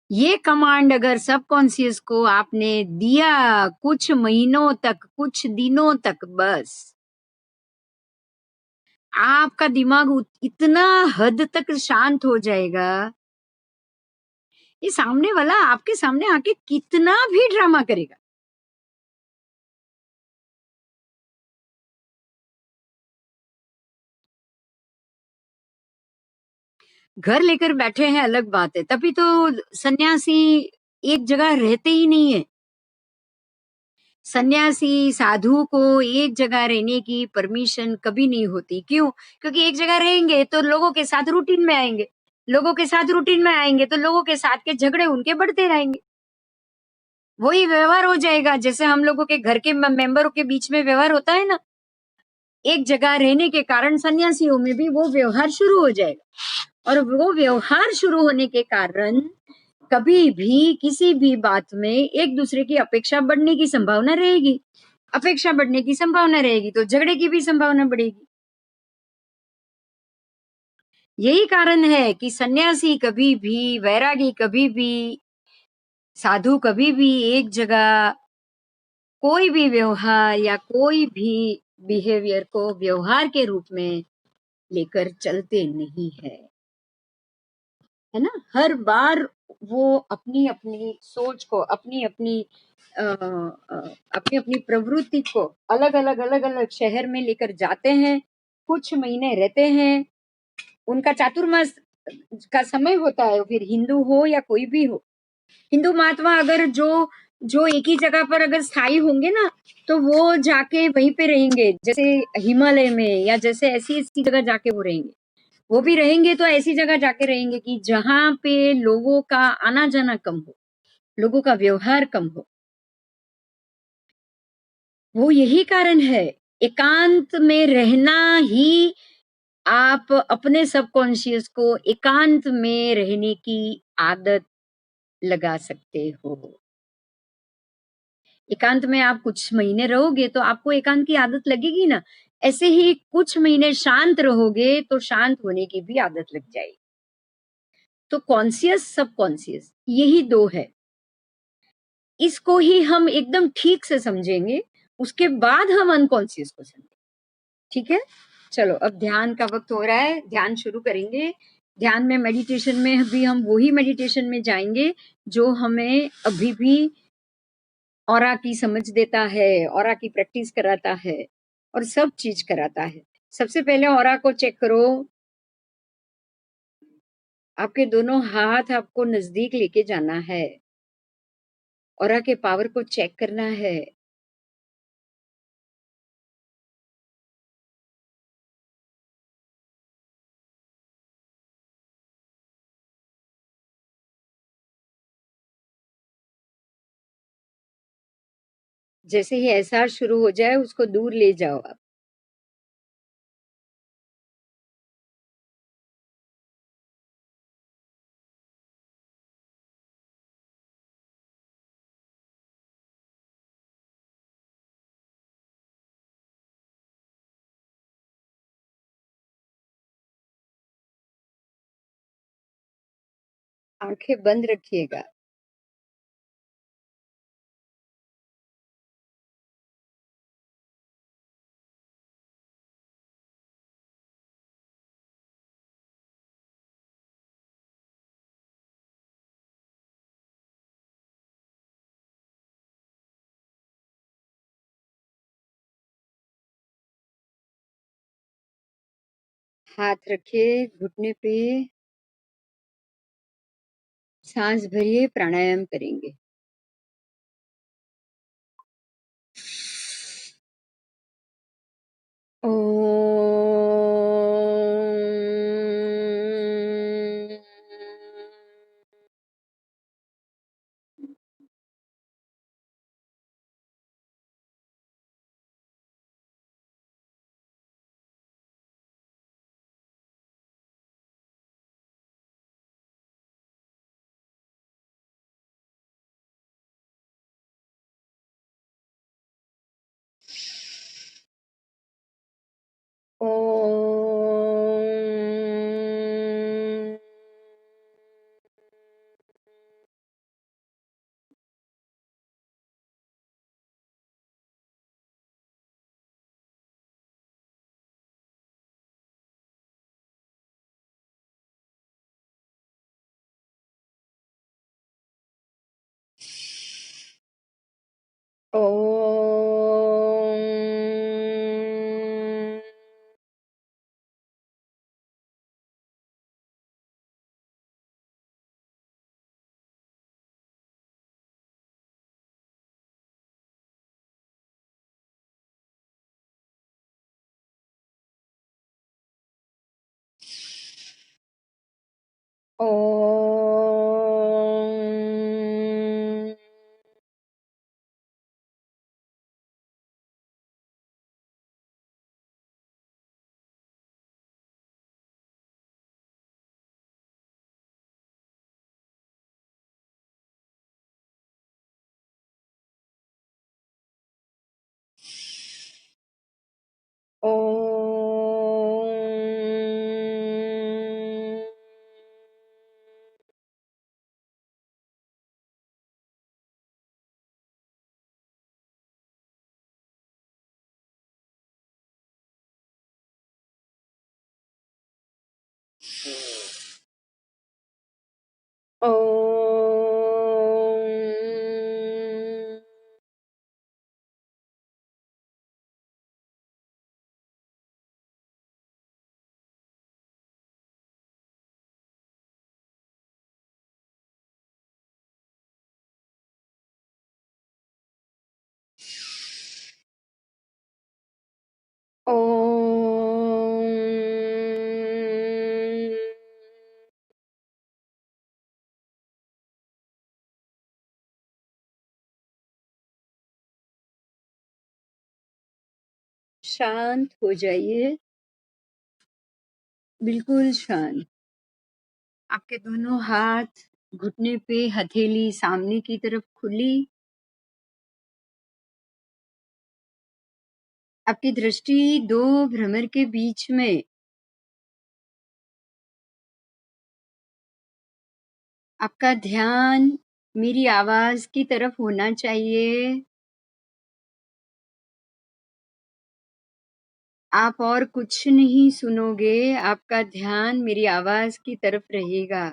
[SPEAKER 1] ये कमांड अगर सबकॉन्शियस को आपने दिया कुछ महीनों तक, कुछ दिनों तक, बस आपका दिमाग इतना हद तक शांत हो जाएगा, ये सामने वाला आपके सामने आके कितना भी ड्रामा करेगा। घर लेकर बैठे हैं अलग बात है, तभी तो सन्यासी एक जगह रहते ही नहीं है। सन्यासी साधु को एक जगह रहने की परमिशन कभी नहीं होती। क्यों? क्योंकि एक जगह रहेंगे तो लोगों के साथ रूटीन में आएंगे, लोगों के साथ रूटीन में आएंगे तो लोगों के साथ के झगड़े उनके बढ़ते रहेंगे। वही व्यवहार हो जाएगा जैसे हम लोगों के घर के मेंबरों के बीच में व्यवहार होता है ना। एक जगह रहने के कारण सन्यासियों में भी वो व्यवहार शुरू हो जाएगा, और वो व्यवहार शुरू होने के कारण कभी भी किसी भी बात में एक दूसरे की अपेक्षा बढ़ने की संभावना रहेगी। अपेक्षा बढ़ने की संभावना रहेगी तो झगड़े की भी संभावना बढ़ेगी। यही कारण है कि सन्यासी कभी भी, वैरागी कभी भी, साधु कभी भी एक जगह कोई भी व्यवहार या कोई भी बिहेवियर को व्यवहार के रूप में लेकर चलते नहीं है, है ना। हर बार वो अपनी अपनी सोच को, अपनी अपनी अपनी अपनी प्रवृत्ति को अलग अलग शहर में लेकर जाते हैं, कुछ महीने रहते हैं, उनका चातुर्मास का समय होता है, फिर हिंदू हो या कोई भी हो। हिंदू महात्मा अगर जो जो एक ही जगह पर अगर स्थायी होंगे ना, तो वो जाके वहीं पे रहेंगे, जैसे हिमालय में या जैसे ऐसी ऐसी जगह जाके वो रहेंगे। वो भी रहेंगे तो ऐसी जगह जाके रहेंगे कि जहाँ पे लोगों का आना जाना कम हो, लोगों का व्यवहार कम हो। वो यही कारण है, एकांत में रहना ही आप अपने सबकॉन्शियस को एकांत में रहने की आदत लगा सकते हो। एकांत में आप कुछ महीने रहोगे तो आपको एकांत की आदत लगेगी ना। ऐसे ही कुछ महीने शांत रहोगे तो शांत होने की भी आदत लग जाएगी। तो कॉन्शियस, सबकॉन्शियस यही दो है। इसको ही हम एकदम ठीक से समझेंगे, उसके बाद हम अनकॉन्शियस को समझेंगे। ठीक है? चलो अब ध्यान का वक्त हो रहा है, ध्यान शुरू करेंगे। ध्यान में, मेडिटेशन में भी हम वही मेडिटेशन में जाएंगे जो हमें अभी भी ऑरा की समझ देता है, ऑरा की प्रैक्टिस कराता है और सब चीज कराता है। सबसे पहले ऑरा को चेक करो। आपके दोनों हाथ आपको नजदीक लेके जाना है, ऑरा के पावर को चेक करना है। जैसे ही एहसास शुरू हो जाए उसको दूर ले जाओ आप। आंखें बंद रखिएगा। हाथ रखिए घुटने पे, सांस भरिए, प्राणायाम करेंगे। शांत हो जाइए, बिल्कुल शांत। आपके दोनों हाथ घुटने पे, हथेली सामने की तरफ खुली। आपकी दृष्टि दो भ्रमर के बीच में। आपका ध्यान मेरी आवाज की तरफ होना चाहिए। आप और कुछ नहीं सुनोगे, आपका ध्यान मेरी आवाज की तरफ रहेगा।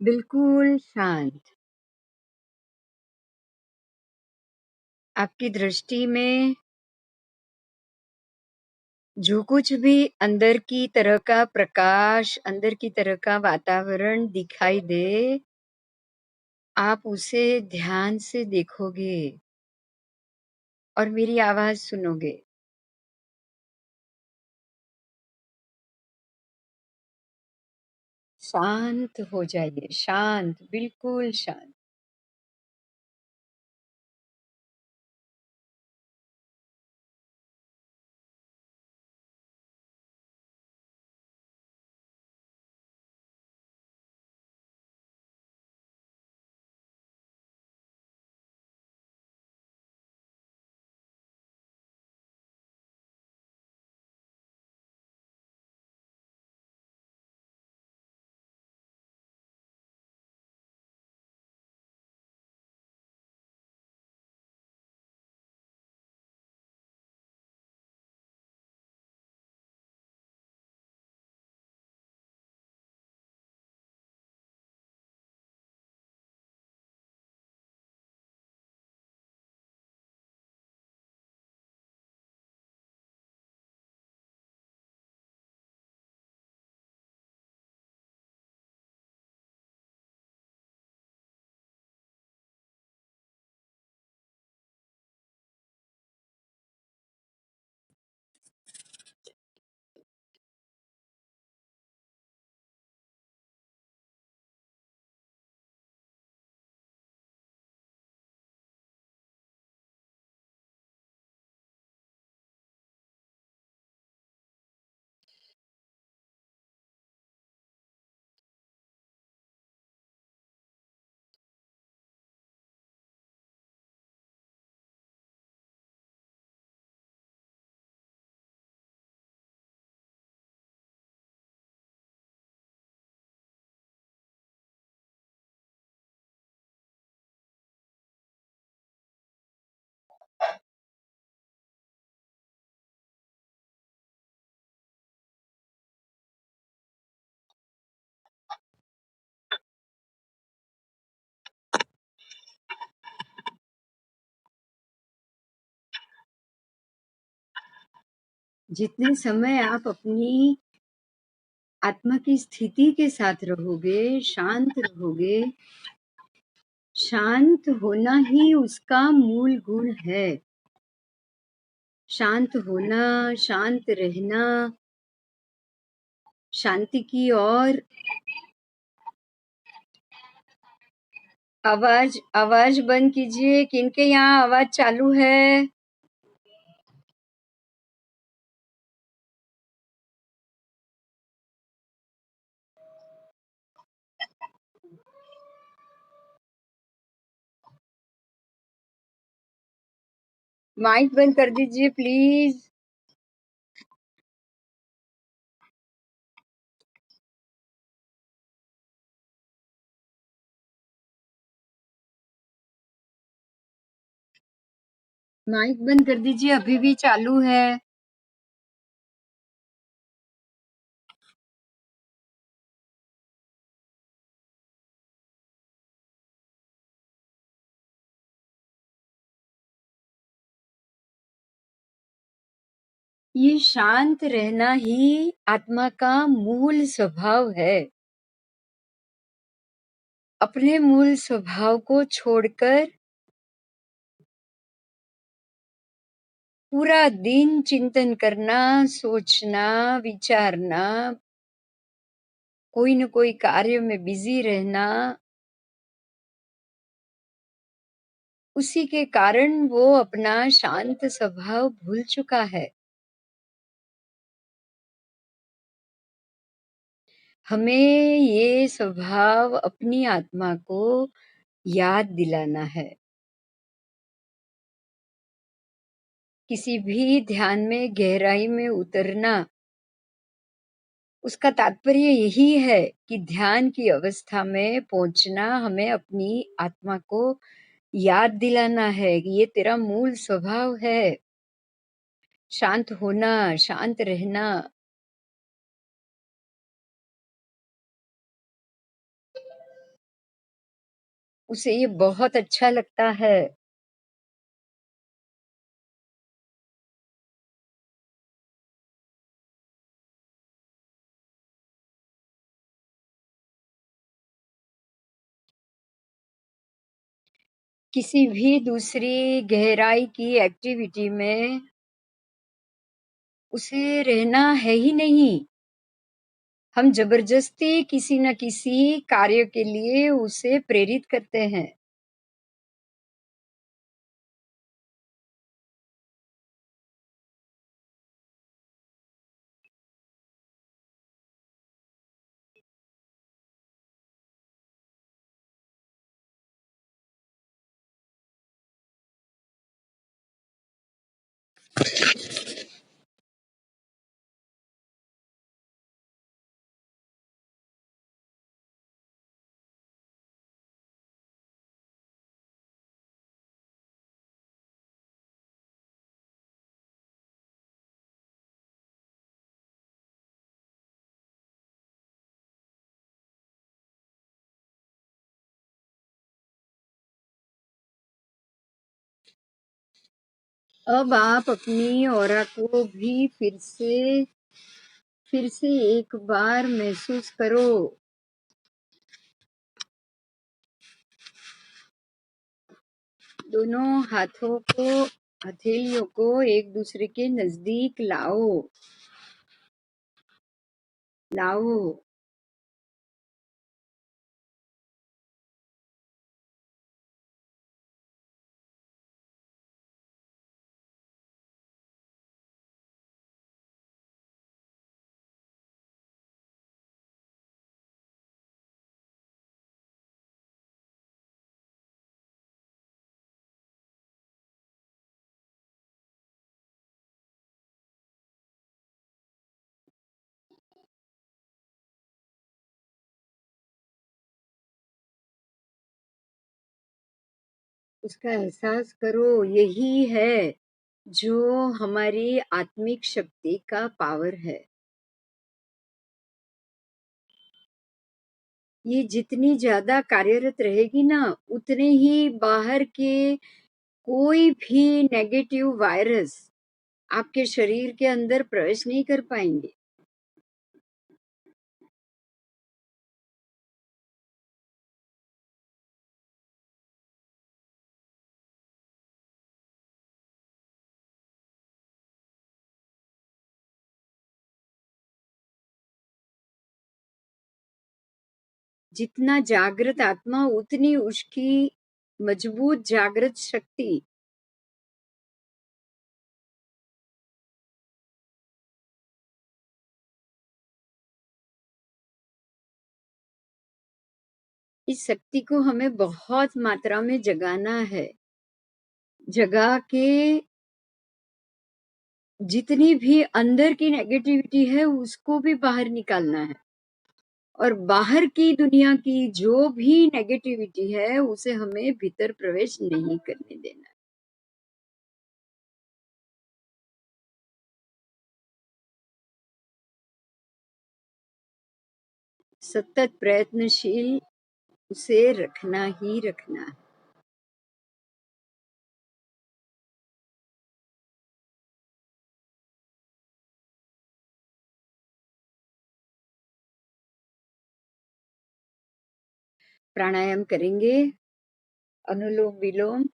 [SPEAKER 1] बिल्कुल शांत। आपकी दृष्टि में जो कुछ भी अंदर की तरह का प्रकाश, अंदर की तरह का वातावरण दिखाई दे, आप उसे ध्यान से देखोगे और मेरी आवाज सुनोगे। शांत हो जाइए, शांत, बिल्कुल शांत। जितने समय आप अपनी आत्मा की स्थिति के साथ रहोगे, शांत रहोगे, शांत होना ही उसका मूल गुण है। शांत होना, शांत रहना, शांति की ओर। आवाज बंद कीजिए। किनके यहाँ आवाज चालू है? माइक बंद कर दीजिए प्लीज। माइक बंद कर दीजिए, अभी भी चालू है। ये शांत रहना ही आत्मा का मूल स्वभाव है। अपने मूल स्वभाव को छोड़कर पूरा दिन चिंतन करना, सोचना, विचारना, कोई न कोई कार्य में बिजी रहना, उसी के कारण वो अपना शांत स्वभाव भूल चुका है। हमें ये स्वभाव अपनी आत्मा को याद दिलाना है। किसी भी ध्यान में गहराई में उतरना, उसका तात्पर्य यही है कि ध्यान की अवस्था में पहुंचना हमें अपनी आत्मा को याद दिलाना है कि ये तेरा मूल स्वभाव है। शांत होना, शांत रहना। उसे ये बहुत अच्छा लगता है। किसी भी दूसरी गहराई की एक्टिविटी में उसे रहना है ही नहीं। हम जबरदस्ती किसी न किसी कार्य के लिए उसे प्रेरित करते हैं। अब आप अपनी ऑरा को भी फिर से एक बार महसूस करो। दोनों हाथों को, हथेलियों को एक दूसरे के नजदीक लाओ। लाओ। उसका एहसास करो। यही है जो हमारी आत्मिक शक्ति का पावर है। ये जितनी ज्यादा कार्यरत रहेगी ना, उतने ही बाहर के कोई भी नेगेटिव वायरस आपके शरीर के अंदर प्रवेश नहीं कर पाएंगे। जितना जागृत आत्मा उतनी उसकी मजबूत जागृत शक्ति। इस शक्ति को हमें बहुत मात्रा में जगाना है। जगा के जितनी भी अंदर की नेगेटिविटी है उसको भी बाहर निकालना है, और बाहर की दुनिया की जो भी नेगेटिविटी है उसे हमें भीतर प्रवेश नहीं करने देना। सतत प्रयत्नशील उसे रखना ही रखना है। प्राणायाम करेंगे, अनुलोम विलोम।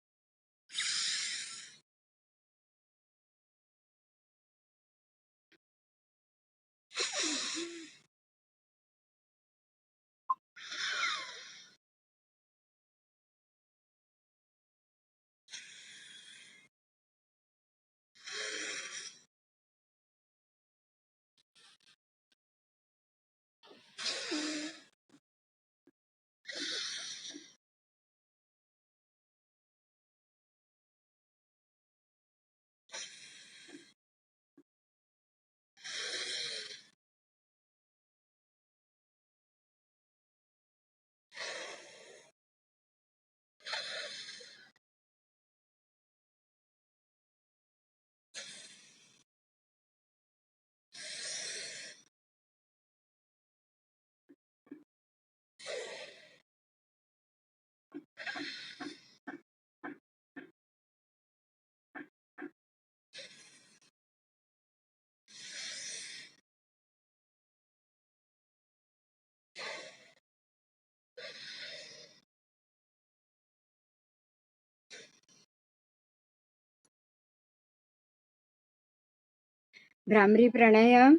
[SPEAKER 1] भ्रामरी प्राणायाम।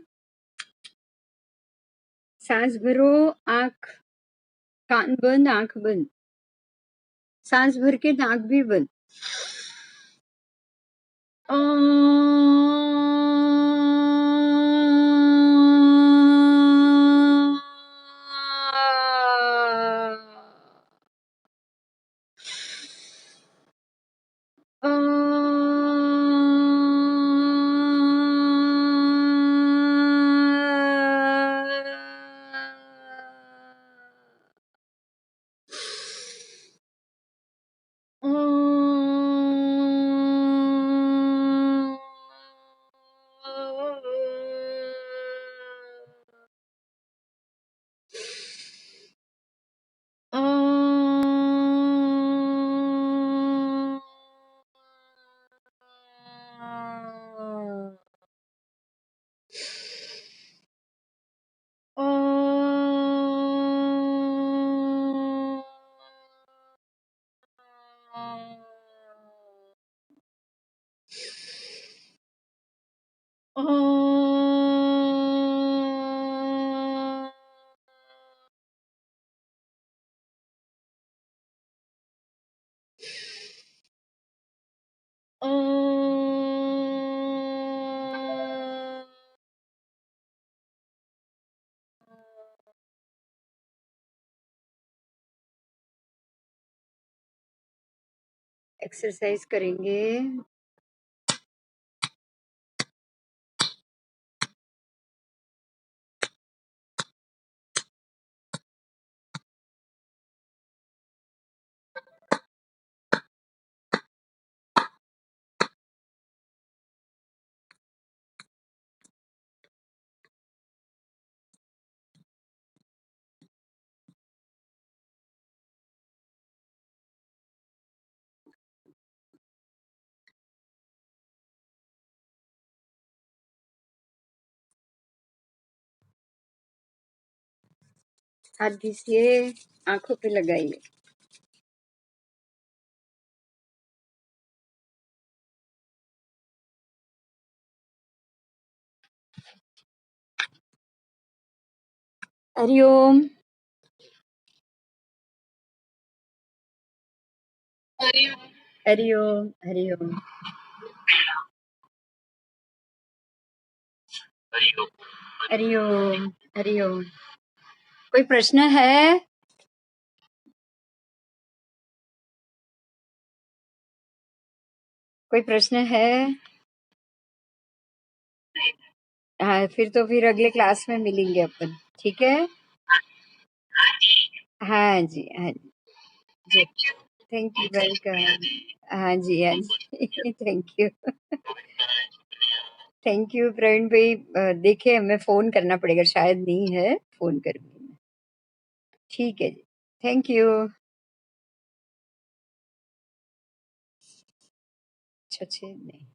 [SPEAKER 1] सांस भरो, आंख, कान बंद, आंख बंद। सांस भर के नाक भी बंद। एक्सरसाइज करेंगे। हाथ घिसिए, आंखों पे लगाइए। हरिओम। हरिओम। हरिओम। हरिओम। हरिओम। कोई प्रश्न है? कोई प्रश्न है? हाँ, फिर अगले क्लास में मिलेंगे अपन। ठीक है। हाँ जी, हाँ जी। Thank you, welcome. हाँ जी, हाँ जी। Thank you. Thank you Praveen भाई। देखिए, हमें फोन करना पड़ेगा, शायद नहीं है, फोन करूंगी मैं। ठीक है जी। Thank you. अच्छा, नहीं।